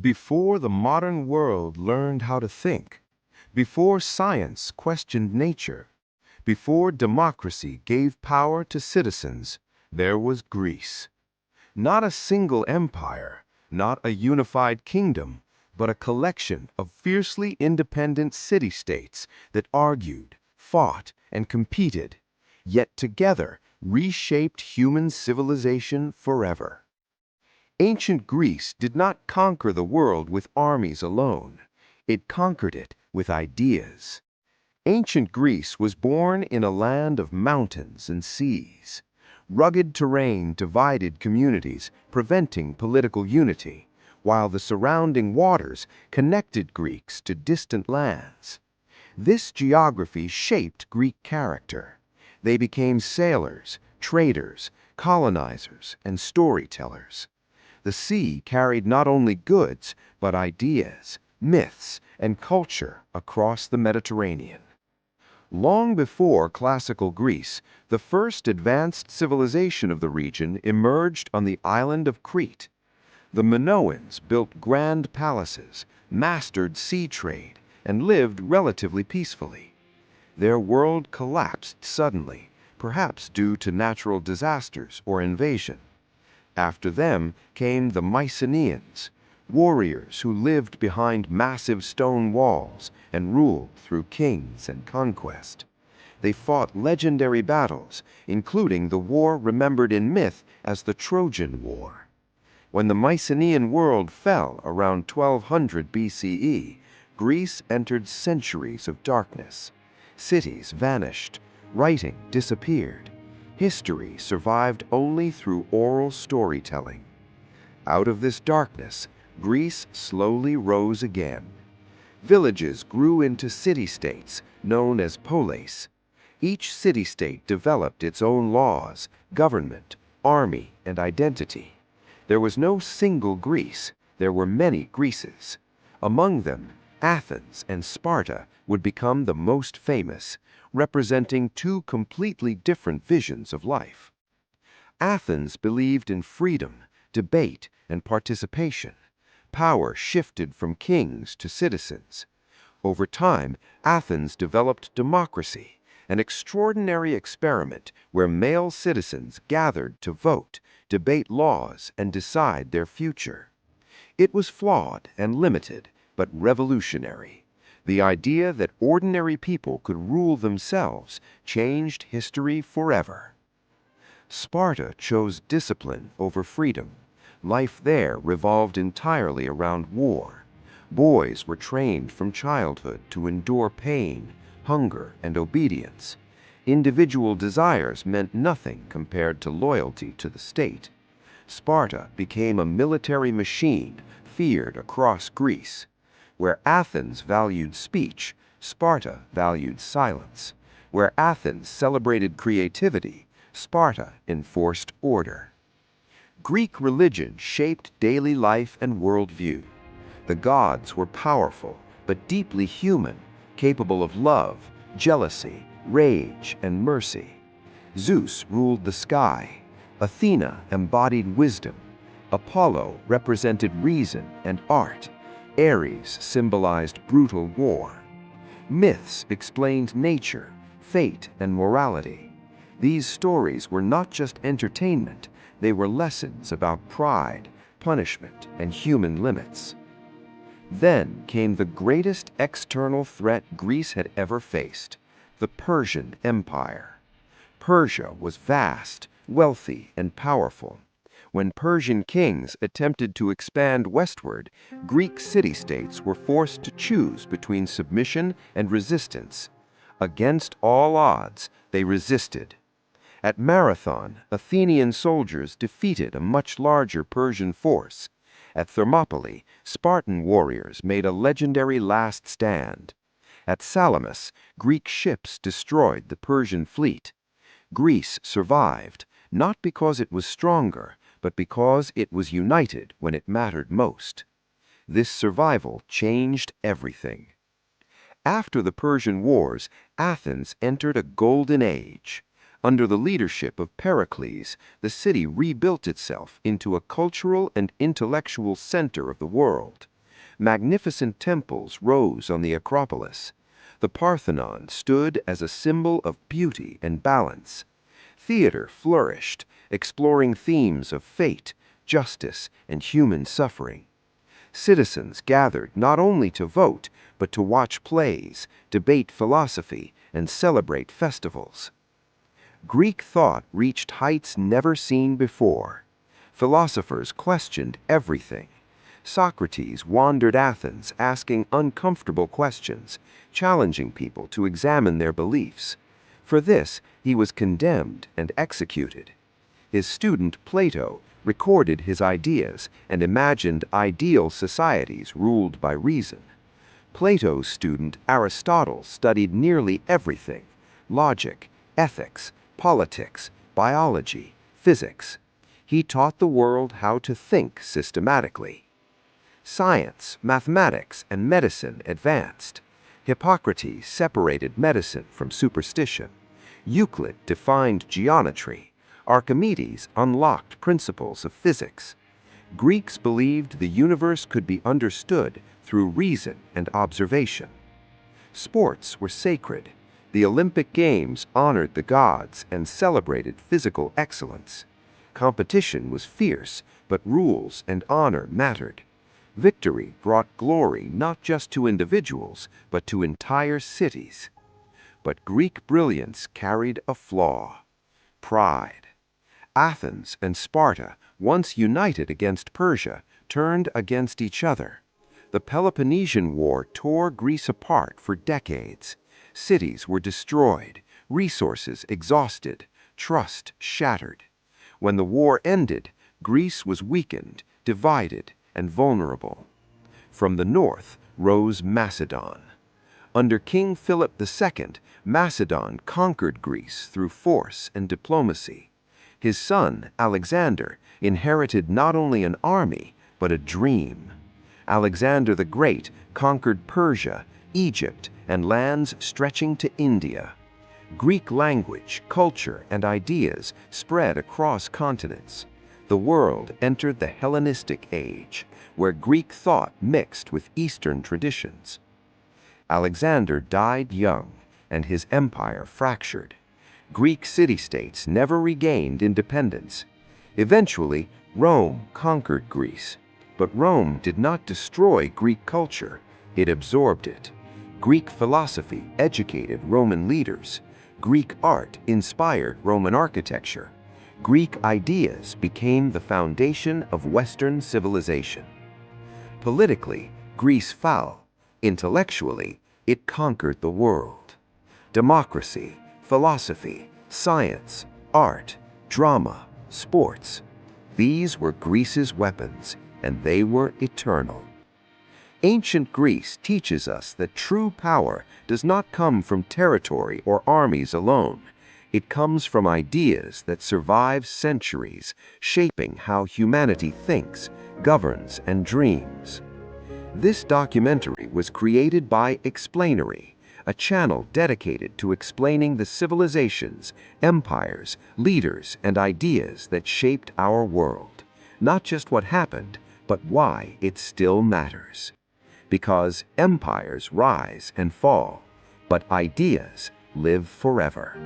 Before the modern world learned how to think, before science questioned nature, before democracy gave power to citizens, there was Greece. Not a single empire, not a unified kingdom, but a collection of fiercely independent city-states that argued, fought, and competed, yet together reshaped human civilization forever. Ancient Greece did not conquer the world with armies alone. It conquered it with ideas. Ancient Greece was born in a land of mountains and seas. Rugged terrain divided communities, preventing political unity, while the surrounding waters connected Greeks to distant lands. This geography shaped Greek character. They became sailors, traders, colonizers, and storytellers. The sea carried not only goods, but ideas, myths, and culture across the Mediterranean. Long before classical Greece, the first advanced civilization of the region emerged on the island of Crete. The Minoans built grand palaces, mastered sea trade, and lived relatively peacefully. Their world collapsed suddenly, perhaps due to natural disasters or invasion. After them came the Mycenaeans, warriors who lived behind massive stone walls and ruled through kings and conquest. They fought legendary battles, including the war remembered in myth as the Trojan War. When the Mycenaean world fell around 1200 BCE, Greece entered centuries of darkness. Cities vanished, writing disappeared. History survived only through oral storytelling. Out of this darkness, Greece slowly rose again. Villages grew into city-states, known as polis. Each city-state developed its own laws, government, army, and identity. There was no single Greece, there were many Greeces. Among them, Athens and Sparta would become the most famous, representing two completely different visions of life. Athens believed in freedom, debate, and participation. Power shifted from kings to citizens. Over time, Athens developed democracy, an extraordinary experiment where male citizens gathered to vote, debate laws, and decide their future. It was flawed and limited, but revolutionary. The idea that ordinary people could rule themselves changed history forever. Sparta chose discipline over freedom. Life there revolved entirely around war. Boys were trained from childhood to endure pain, hunger, and obedience. Individual desires meant nothing compared to loyalty to the state. Sparta became a military machine feared across Greece. Where Athens valued speech, Sparta valued silence. Where Athens celebrated creativity, Sparta enforced order. Greek religion shaped daily life and worldview. The gods were powerful, but deeply human, capable of love, jealousy, rage, and mercy. Zeus ruled the sky. Athena embodied wisdom. Apollo represented reason and art. Ares symbolized brutal war. Myths explained nature, fate, and morality. These stories were not just entertainment, they were lessons about pride, punishment, and human limits. Then came the greatest external threat Greece had ever faced, the Persian Empire. Persia was vast, wealthy, and powerful. When Persian kings attempted to expand westward, Greek city-states were forced to choose between submission and resistance. Against all odds, they resisted. At Marathon, Athenian soldiers defeated a much larger Persian force. At Thermopylae, Spartan warriors made a legendary last stand. At Salamis, Greek ships destroyed the Persian fleet. Greece survived, not because it was stronger, but because it was united when it mattered most. This survival changed everything. After the Persian Wars, Athens entered a golden age. Under the leadership of Pericles, the city rebuilt itself into a cultural and intellectual center of the world. Magnificent temples rose on the Acropolis. The Parthenon stood as a symbol of beauty and balance. Theater flourished, exploring themes of fate, justice, and human suffering. Citizens gathered not only to vote, but to watch plays, debate philosophy, and celebrate festivals. Greek thought reached heights never seen before. Philosophers questioned everything. Socrates wandered Athens asking uncomfortable questions, challenging people to examine their beliefs. For this, he was condemned and executed. His student Plato recorded his ideas and imagined ideal societies ruled by reason. Plato's student Aristotle studied nearly everything: logic, ethics, politics, biology, physics. He taught the world how to think systematically. Science, mathematics, and medicine advanced. Hippocrates separated medicine from superstition. Euclid defined geometry. Archimedes unlocked principles of physics. Greeks believed the universe could be understood through reason and observation. Sports were sacred. The Olympic Games honored the gods and celebrated physical excellence. Competition was fierce, but rules and honor mattered. Victory brought glory not just to individuals, but to entire cities. But Greek brilliance carried a flaw: pride. Athens and Sparta, once united against Persia, turned against each other. The Peloponnesian War tore Greece apart for decades. Cities were destroyed, resources exhausted, trust shattered. When the war ended, Greece was weakened, divided, and vulnerable. From the north rose Macedon. Under King Philip II, Macedon conquered Greece through force and diplomacy. His son, Alexander, inherited not only an army, but a dream. Alexander the Great conquered Persia, Egypt, and lands stretching to India. Greek language, culture, and ideas spread across continents. The world entered the Hellenistic age, where Greek thought mixed with Eastern traditions. Alexander died young, and his empire fractured. Greek city-states never regained independence. Eventually, Rome conquered Greece. But Rome did not destroy Greek culture, it absorbed it. Greek philosophy educated Roman leaders. Greek art inspired Roman architecture. Greek ideas became the foundation of Western civilization. Politically, Greece fell. Intellectually, it conquered the world. Democracy, philosophy, science, art, drama, sports. These were Greece's weapons, and they were eternal. Ancient Greece teaches us that true power does not come from territory or armies alone. It comes from ideas that survive centuries, shaping how humanity thinks, governs, and dreams. This documentary was created by Explainary, a channel dedicated to explaining the civilizations, empires, leaders, and ideas that shaped our world. Not just what happened, but why it still matters. Because empires rise and fall, but ideas live forever.